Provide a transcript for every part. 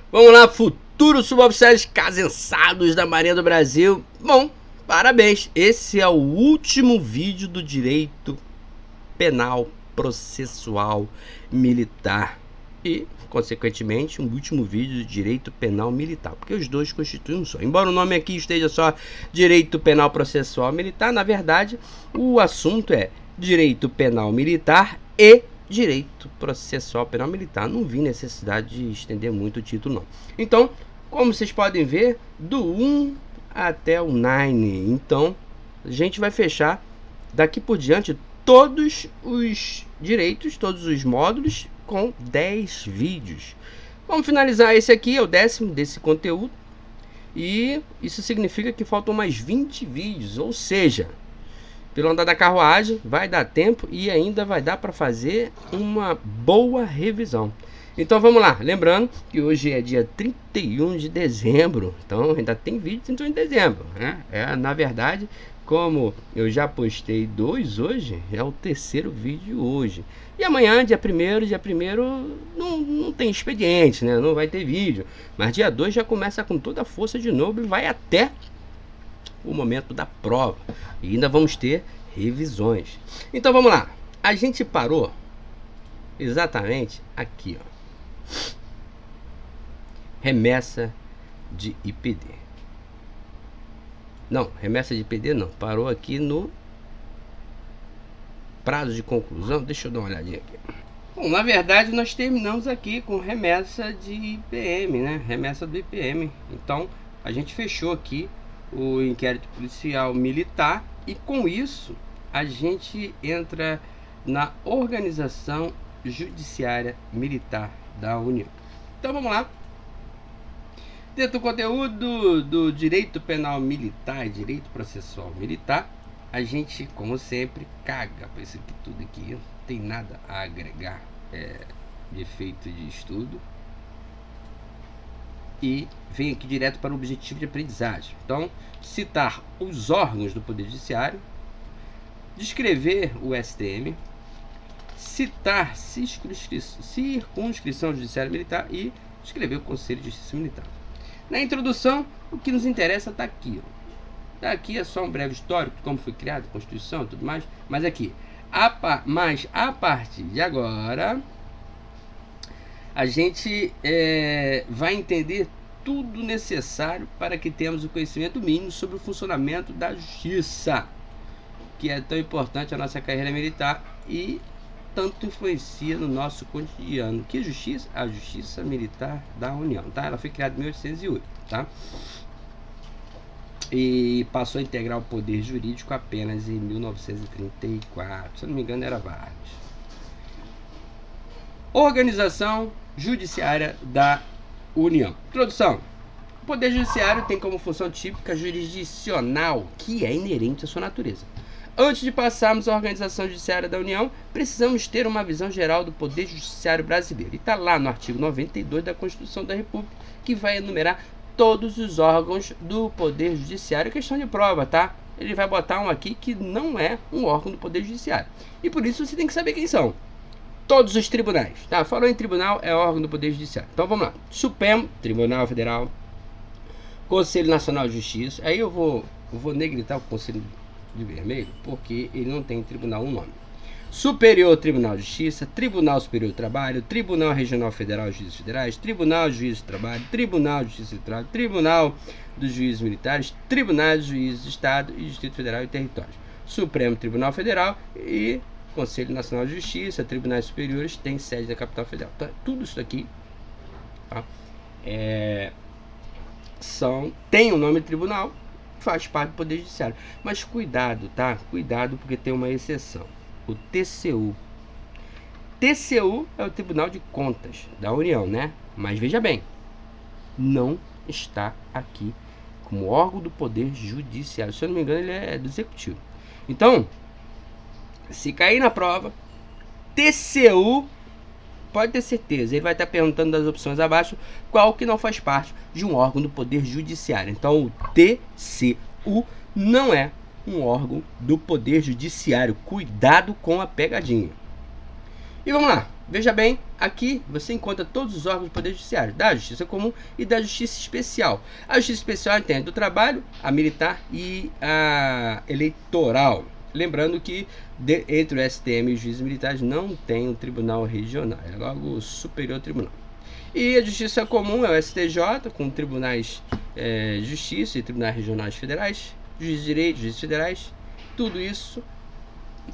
Vamos lá, futuros suboficiais casensados da Marinha do Brasil. Bom, parabéns. Esse é o último vídeo do direito penal processual militar e, consequentemente, um último vídeo do direito penal militar, porque os dois constituem um só. Embora o nome aqui esteja só direito penal processual militar, na verdade, o assunto é direito penal militar e direito processual penal militar. Não vi necessidade de estender muito o título, não. Então, como vocês podem ver, do 1 até o 9. Então, a gente vai fechar daqui por diante todos os direitos, todos os módulos com 10 vídeos. Vamos finalizar esse aqui, é o 10º desse conteúdo. E isso significa que faltam mais 20 vídeos, ou seja, pelo andar da carruagem vai dar tempo e ainda vai dar para fazer uma boa revisão. Então vamos lá, lembrando que hoje é dia 31 de dezembro, então ainda tem vídeo 31 de dezembro, né? Na verdade, como eu já postei 2 hoje, é o 3º vídeo hoje. E amanhã, dia 1º, não tem expediente, né? Não vai ter vídeo. Mas dia 2 já começa com toda a força de novo e vai até o momento da prova. E ainda vamos ter revisões. Então vamos lá. A gente parou exatamente aqui, ó. Remessa de IPD. Não, remessa de IPD não. Parou aqui no prazo de conclusão. Deixa eu dar uma olhadinha aqui. Bom, na verdade nós terminamos aqui com remessa de IPM, né? Remessa do IPM. Então a gente fechou aqui o inquérito policial militar e com isso a gente entra na organização judiciária militar da União. Então vamos lá. Dentro do conteúdo do direito penal militar e direito processual militar, a gente, como sempre, caga para isso aqui tudo aqui. Não tem nada a agregar de efeito de estudo. E vem aqui direto para o objetivo de aprendizagem. Então, citar os órgãos do Poder Judiciário, descrever o STM, citar circunscrição judiciária militar e escrever o Conselho de Justiça Militar. Na introdução, o que nos interessa está aqui. Aqui é só um breve histórico de como foi criada a Constituição e tudo mais. Mas aqui, mas a partir de agora, a gente vai entender tudo necessário para que tenhamos o conhecimento mínimo sobre o funcionamento da justiça, que é tão importante a nossa carreira militar e tanto influencia no nosso cotidiano. Que justiça? A Justiça Militar da União, tá? Ela foi criada em 1808, tá? E passou a integrar o poder jurídico apenas em 1934. Se eu não me engano, era Vargas. Organização Judiciária da União. Introdução. O Poder Judiciário tem como função típica jurisdicional, que é inerente à sua natureza. Antes de passarmos à Organização Judiciária da União, precisamos ter uma visão geral do Poder Judiciário brasileiro. E está lá no artigo 92 da Constituição da República, que vai enumerar todos os órgãos do Poder Judiciário. Questão de prova, tá? Ele vai botar um aqui que não é um órgão do Poder Judiciário. E por isso você tem que saber quem são. Todos os tribunais, tá? Falou em tribunal, é órgão do Poder Judiciário. Então vamos lá. Supremo Tribunal Federal, Conselho Nacional de Justiça. Aí eu vou negritar o Conselho de vermelho, porque ele não tem tribunal um nome. Superior Tribunal de Justiça, Tribunal Superior do Trabalho, Tribunal Regional Federal de Juízes Federais, Tribunal de Juízes do Trabalho, Tribunal de Justiça Eleitoral, Tribunal dos Juízes Militares, Tribunais de Juízes de Estado e Distrito Federal e Territórios. Supremo Tribunal Federal e Conselho Nacional de Justiça, Tribunais Superiores, tem sede da capital federal. Então, tudo isso aqui, tá? Tem o nome de tribunal, faz parte do Poder Judiciário. Mas cuidado, tá? Cuidado, porque tem uma exceção. O TCU. TCU é o Tribunal de Contas da União, né? Mas veja bem, não está aqui como órgão do Poder Judiciário. Se eu não me engano, ele é do Executivo. Então, se cair na prova, TCU, pode ter certeza, ele vai estar perguntando das opções abaixo qual que não faz parte de um órgão do Poder Judiciário. Então o TCU não é um órgão do Poder Judiciário. Cuidado com a pegadinha. E vamos lá, veja bem, aqui você encontra todos os órgãos do Poder Judiciário, da Justiça Comum e da Justiça Especial. A Justiça Especial entende do trabalho, a militar e a eleitoral. Lembrando que entre o STM e os juízes militares não tem um tribunal regional, é logo o Superior Tribunal. E a Justiça Comum é o STJ, com tribunais de justiça e tribunais regionais federais, juízes de direito, juízes federais, tudo isso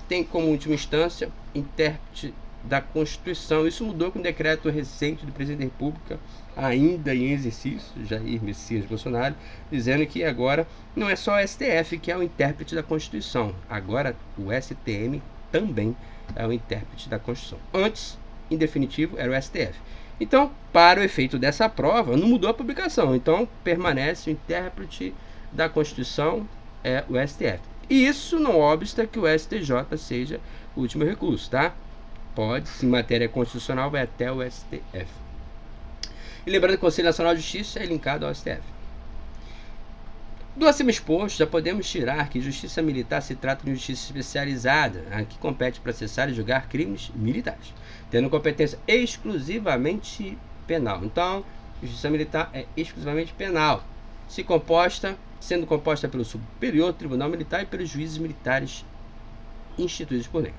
tem como última instância intérprete da Constituição. Isso mudou com o decreto recente do presidente da República, ainda em exercício, Jair Messias Bolsonaro, dizendo que agora não é só o STF que é o intérprete da Constituição, agora o STM também é o intérprete da Constituição. Antes, em definitivo, era o STF. Então, para o efeito dessa prova, não mudou a publicação, então permanece o intérprete da Constituição, é o STF. E isso não obsta que o STJ seja o último recurso, tá? Pode, se matéria constitucional, vai até o STF. E lembrando que o Conselho Nacional de Justiça é linkado ao STF. Do acima exposto, já podemos tirar que justiça militar se trata de justiça especializada, a que compete processar e julgar crimes militares, tendo competência exclusivamente penal. Então, justiça militar é exclusivamente penal, sendo composta pelo Superior Tribunal Militar e pelos juízes militares instituídos por lei.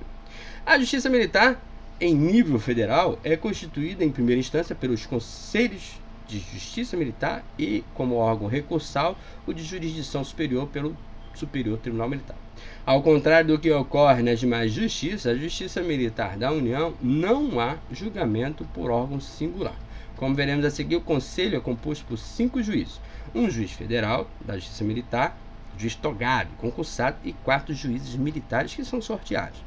A Justiça Militar, em nível federal, é constituída em primeira instância pelos Conselhos de Justiça Militar e, como órgão recursal, o de jurisdição superior pelo Superior Tribunal Militar. Ao contrário do que ocorre nas demais justiças, a Justiça Militar da União não há julgamento por órgão singular. Como veremos a seguir, o Conselho é composto por 5 juízes, um juiz federal da Justiça Militar, juiz togado, concursado e 4 juízes militares que são sorteados.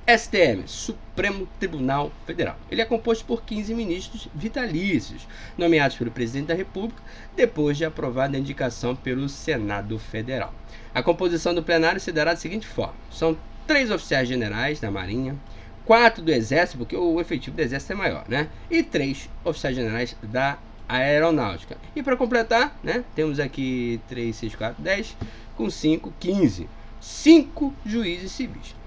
STM, Supremo Tribunal Federal. Ele é composto por 15 ministros vitalícios, nomeados pelo Presidente da República, depois de aprovada a indicação pelo Senado Federal. A composição do plenário se dará da seguinte forma: são 3 oficiais generais da Marinha, 4 do Exército, porque o efetivo do Exército é maior, né? E 3 oficiais generais da Aeronáutica. E para completar, né, temos aqui 3, 6, 4, 10, com 5, 15. 5 juízes civis.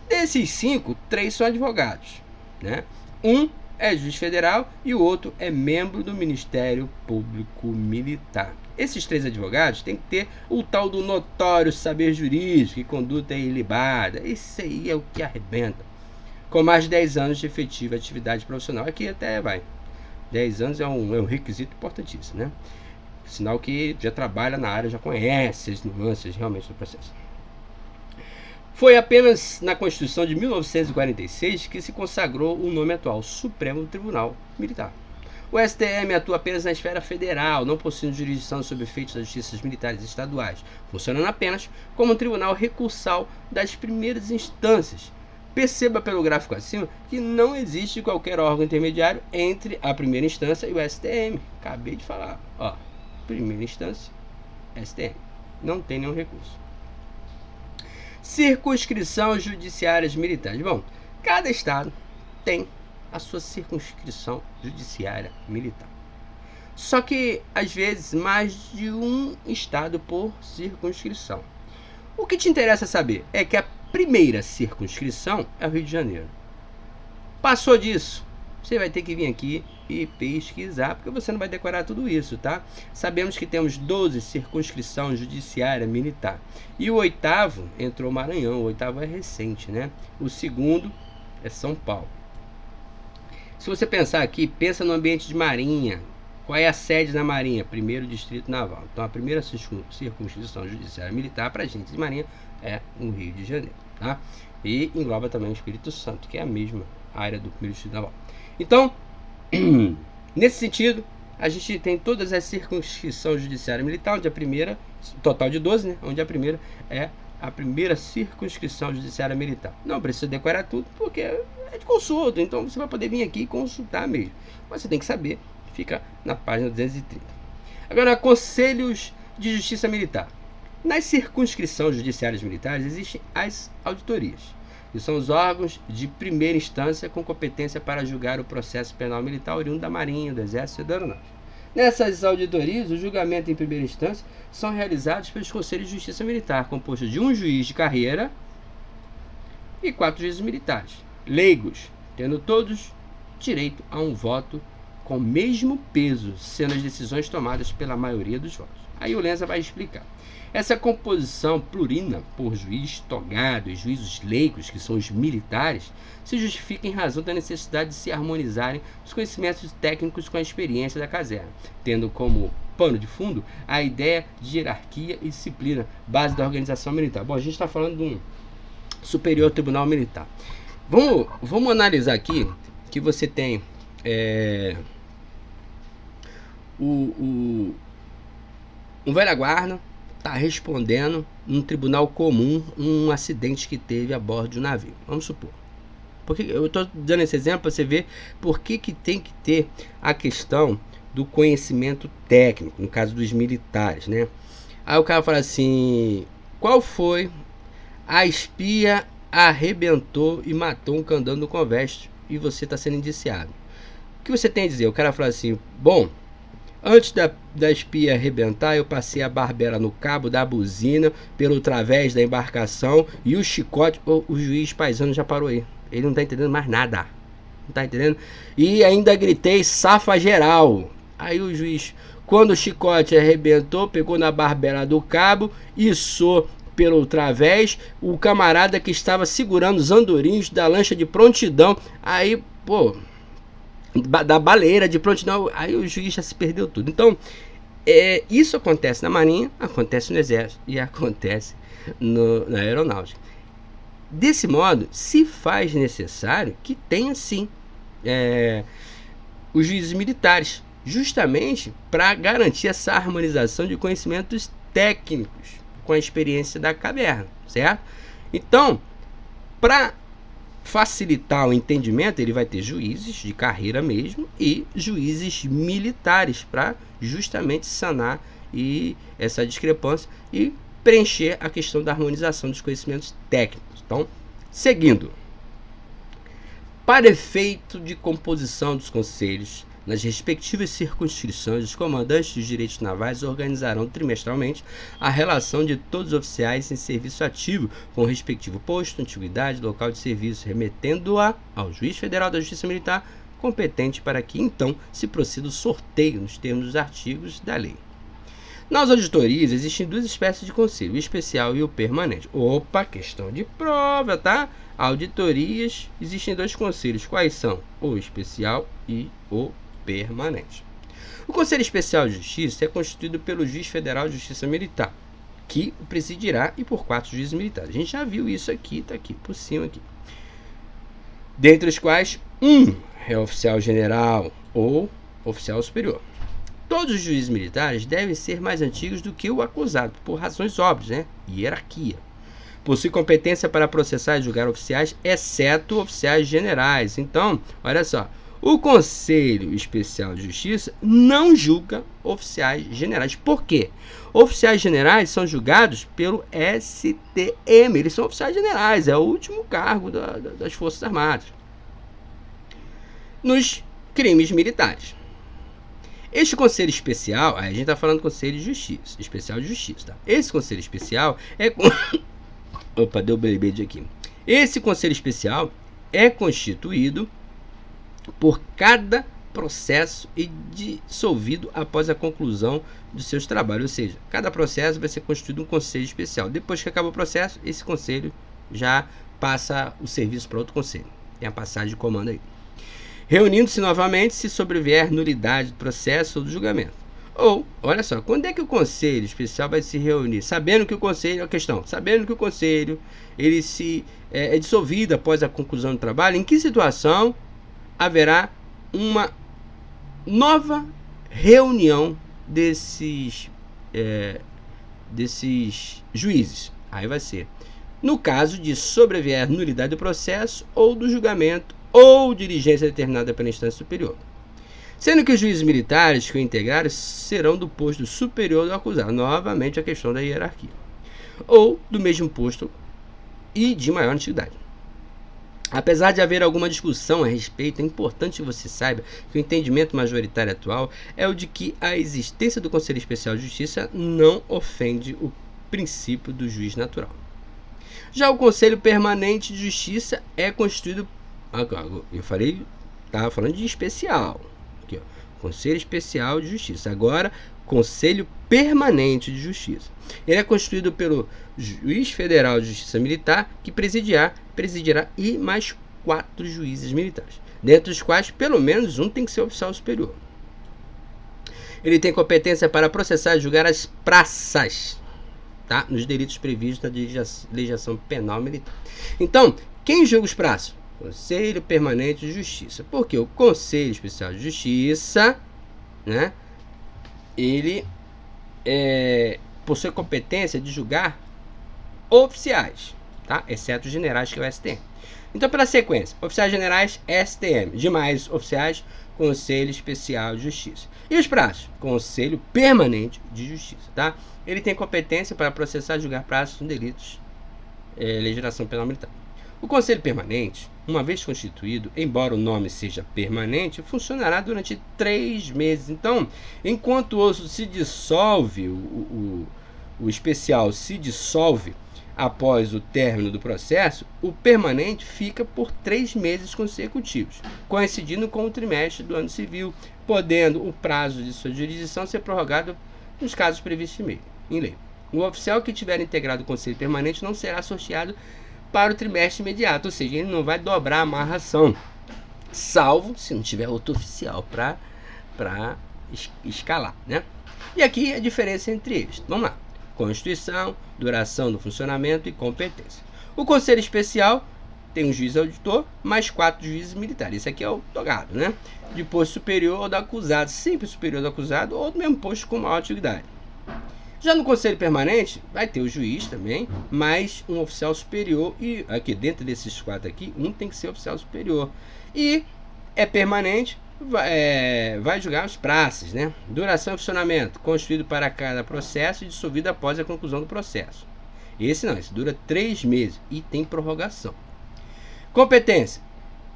Desses 5, 3 são advogados, né? Um é juiz federal e o outro é membro do Ministério Público Militar. Esses 3 advogados têm que ter o tal do notório saber jurídico e conduta ilibada. Isso aí é o que arrebenta. Com mais de 10 anos de efetiva atividade profissional. Aqui até vai. 10 anos é um requisito importantíssimo, né? Sinal que já trabalha na área, já conhece as nuances realmente do processo. Foi apenas na Constituição de 1946 que se consagrou o nome atual, Supremo Tribunal Militar. O STM atua apenas na esfera federal, não possuindo jurisdição sobre efeitos das justiças militares estaduais, funcionando apenas como um tribunal recursal das primeiras instâncias. Perceba pelo gráfico acima que não existe qualquer órgão intermediário entre a primeira instância e o STM. Acabei de falar, ó, primeira instância, STM. Não tem nenhum recurso. Circunscrição judiciárias militares. Bom, cada estado tem a sua circunscrição judiciária militar. Só que, às vezes, mais de um estado por circunscrição. O que te interessa saber é que a primeira circunscrição é o Rio de Janeiro. Passou disso, você vai ter que vir aqui e pesquisar, porque você não vai decorar tudo isso, tá? Sabemos que temos 12 circunscrição judiciária militar. E o 8º entrou o Maranhão, o 8º é recente, né? O 2º é São Paulo. Se você pensar aqui, pensa no ambiente de Marinha. Qual é a sede da Marinha? 1º Distrito Naval. Então a primeira circunscrição judiciária militar para a gente de Marinha é no Rio de Janeiro, tá? E engloba também o Espírito Santo, que é a mesma área do 1º Distrito Naval. Então, nesse sentido, a gente tem todas as circunscrições judiciária militar, onde a primeira, total de 12, né? Onde a primeira é a primeira circunscrição judiciária militar. Não precisa decorar tudo, porque é de consulta, então você vai poder vir aqui e consultar mesmo. Mas você tem que saber, fica na página 230. Agora, conselhos de justiça militar. Nas circunscrições judiciárias militares existem as auditorias, que são os órgãos de primeira instância com competência para julgar o processo penal militar oriundo da Marinha, do Exército e da Aeronáutica. Nessas auditorias, o julgamento em primeira instância são realizados pelos Conselhos de Justiça Militar, compostos de um juiz de carreira e 4 juízes militares. leigos, tendo todos direito a um voto com o mesmo peso, sendo as decisões tomadas pela maioria dos votos. Aí o Lenza vai explicar. Essa composição plurina por juiz togado e juízos leigos, que são os militares, se justifica em razão da necessidade de se harmonizarem os conhecimentos técnicos com a experiência da caserna, tendo como pano de fundo a ideia de hierarquia e disciplina, base da organização militar. Bom, a gente está falando de um Superior Tribunal Militar. Vamos analisar aqui que você tem um velho guarda está respondendo num tribunal comum um acidente que teve a bordo de um navio. Vamos supor. Porque eu estou dando esse exemplo para você ver por que tem que ter a questão do conhecimento técnico, no caso dos militares, né? Aí o cara fala assim: qual foi a espia arrebentou e matou um candão no conveste e você está sendo indiciado? O que você tem a dizer? O cara fala assim: bom, antes da espia arrebentar, eu passei a barbela no cabo da buzina pelo través da embarcação e o chicote. O juiz paisano já parou aí. Ele não está entendendo mais nada. Não está entendendo? E ainda gritei: safa geral. Aí o juiz, quando o chicote arrebentou, pegou na barbela do cabo, içou pelo través o camarada que estava segurando os andorinhos da lancha de prontidão. Aí, pô, da baleeira de prontidão, aí o juiz já se perdeu tudo. Então, isso acontece na Marinha, acontece no Exército e acontece na Aeronáutica. Desse modo, se faz necessário que tenha sim os juízes militares, justamente para garantir essa harmonização de conhecimentos técnicos com a experiência da caverna, certo? Então, para facilitar o entendimento, ele vai ter juízes de carreira mesmo e juízes militares para justamente sanar essa discrepância e preencher a questão da harmonização dos conhecimentos técnicos. Então, seguindo. Para efeito de composição dos conselhos, nas respectivas circunscrições, os comandantes dos direitos navais organizarão trimestralmente a relação de todos os oficiais em serviço ativo com o respectivo posto, antiguidade, local de serviço, remetendo-a ao juiz federal da Justiça Militar, competente para que, então, se proceda o sorteio nos termos dos artigos da lei. Nas auditorias, existem duas espécies de conselho, o especial e o permanente. Opa, questão de prova, tá? Auditorias, existem dois conselhos. Quais são? O especial e o permanente. O Conselho Especial de Justiça é constituído pelo Juiz Federal de Justiça Militar, que o presidirá, e por 4 juízes militares. A gente já viu isso aqui, tá aqui, por cima aqui. Dentre os quais, um é oficial general ou oficial superior. Todos os juízes militares devem ser mais antigos do que o acusado, por razões óbvias, né? Hierarquia. Possui competência para processar e julgar oficiais, exceto oficiais generais. Então, olha só, o Conselho Especial de Justiça não julga oficiais generais. Por quê? Oficiais generais são julgados pelo STM. Eles são oficiais generais, é o último cargo das Forças Armadas. Nos crimes militares. Este conselho especial, a gente está falando do Conselho de Justiça, Especial de Justiça, tá? Esse conselho especial é... Opa, deu bebê aqui. Esse conselho especial é constituído por cada processo e dissolvido após a conclusão dos seus trabalhos. Ou seja, cada processo vai ser constituído um conselho especial. Depois que acaba o processo, esse conselho já passa o serviço para outro conselho. Tem a passagem de comando aí. Reunindo-se novamente se sobrevier nulidade do processo ou do julgamento. Ou, olha só, quando é que o Conselho Especial vai se reunir? Sabendo que o Conselho, sabendo que o Conselho ele é dissolvido após a conclusão do trabalho, em que situação haverá uma nova reunião desses juízes? Aí vai ser no caso de sobrevier nulidade do processo ou do julgamento ou diligência determinada pela instância superior. Sendo que os juízes militares que o integrarem serão do posto superior do acusado. Novamente a questão da hierarquia. Ou do mesmo posto e de maior antiguidade. Apesar de haver alguma discussão a respeito, é importante que você saiba que o entendimento majoritário atual é o de que a existência do Conselho Especial de Justiça não ofende o princípio do juiz natural. Já o Conselho Permanente de Justiça é constituído Eu falei, estava falando de especial. Aqui, ó, Conselho Especial de Justiça. Agora, Conselho Permanente de Justiça. Ele é constituído pelo Juiz Federal de Justiça Militar, que presidirá e mais 4 juízes militares, dentre os quais pelo menos um tem que ser oficial superior. Ele tem competência para processar e julgar as praças, tá? Nos delitos previstos na legislação penal militar. Então, quem julga os praças? Conselho Permanente de Justiça. Porque o Conselho Especial de Justiça, né, ele possui competência de julgar oficiais, tá? Exceto os generais, que é o STM. Então, pela sequência, oficiais generais, STM. Demais oficiais, Conselho Especial de Justiça. E os praças? Conselho Permanente de Justiça, tá? Ele tem competência para processar e julgar praças em delitos, legislação penal militar. O Conselho Permanente, uma vez constituído, embora o nome seja permanente, funcionará durante 3 meses. Então, enquanto o osso se dissolve, o especial se dissolve após o término do processo, o permanente fica por 3 meses consecutivos, coincidindo com o trimestre do ano civil, podendo o prazo de sua jurisdição ser prorrogado nos casos previstos em lei. O oficial que tiver integrado o Conselho Permanente não será sorteado para o trimestre imediato, ou seja, ele não vai dobrar a amarração, salvo se não tiver outro oficial para escalar, né? E aqui a diferença entre eles. Vamos lá. Constituição, duração do funcionamento e competência. O Conselho Especial tem um juiz auditor, mais 4 juízes militares. Esse aqui é o togado, né? De posto superior ou do acusado, sempre superior do acusado, ou do mesmo posto com maior atividade. Já no Conselho Permanente, vai ter o juiz também, mais um oficial superior. E aqui, dentro desses 4 aqui, um tem que ser oficial superior. E é permanente, vai julgar os praças, né? Duração e funcionamento, constituído para cada processo e dissolvido após a conclusão do processo. Esse dura 3 meses e tem prorrogação. Competência.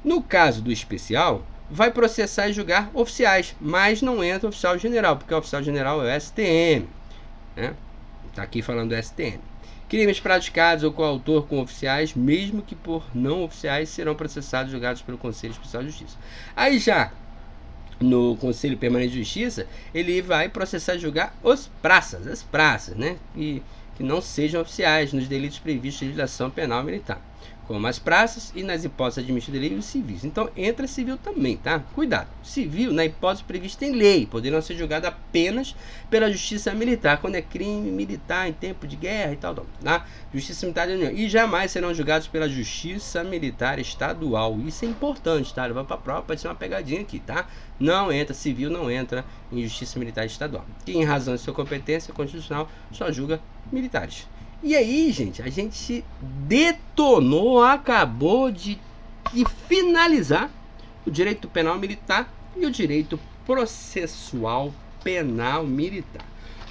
No caso do especial, vai processar e julgar oficiais, mas não entra o oficial general, porque o oficial general é o STM. Está aqui falando do STM. Crimes praticados ou coautor com oficiais, mesmo que por não oficiais, serão processados e julgados pelo Conselho Especial de Justiça. Aí já no Conselho Permanente de Justiça, ele vai processar e julgar as praças, né? Que não sejam oficiais nos delitos previstos em legislação penal militar, como as praças e nas hipóteses admitidas em lei, os civis. Então entra civil também, tá? Cuidado. Civil, na hipótese prevista em lei, poderão ser julgados apenas pela justiça militar, quando é crime militar em tempo de guerra e tal, tá? Justiça militar da União. E jamais serão julgados pela justiça militar estadual. Isso é importante, tá? Levar pra prova, pode ser uma pegadinha aqui, tá? Não entra, civil não entra em justiça militar estadual. E em razão de sua competência constitucional, só julga militares. E aí, gente, a gente detonou, acabou de finalizar o direito penal militar e o direito processual penal militar.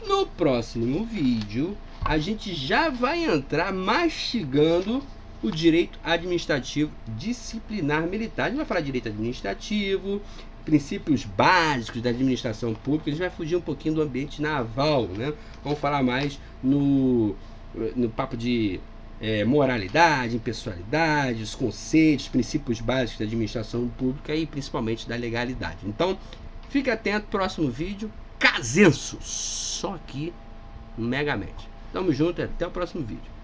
No próximo vídeo, a gente já vai entrar mastigando o direito administrativo disciplinar militar. A gente vai falar de direito administrativo, princípios básicos da administração pública. A gente vai fugir um pouquinho do ambiente naval, né? Vamos falar mais no papo de moralidade, impessoalidade, os conceitos, princípios básicos da administração pública e principalmente da legalidade. Então, fique atento, próximo vídeo, Casenso, só aqui no Megamente. Tamo junto e até o próximo vídeo.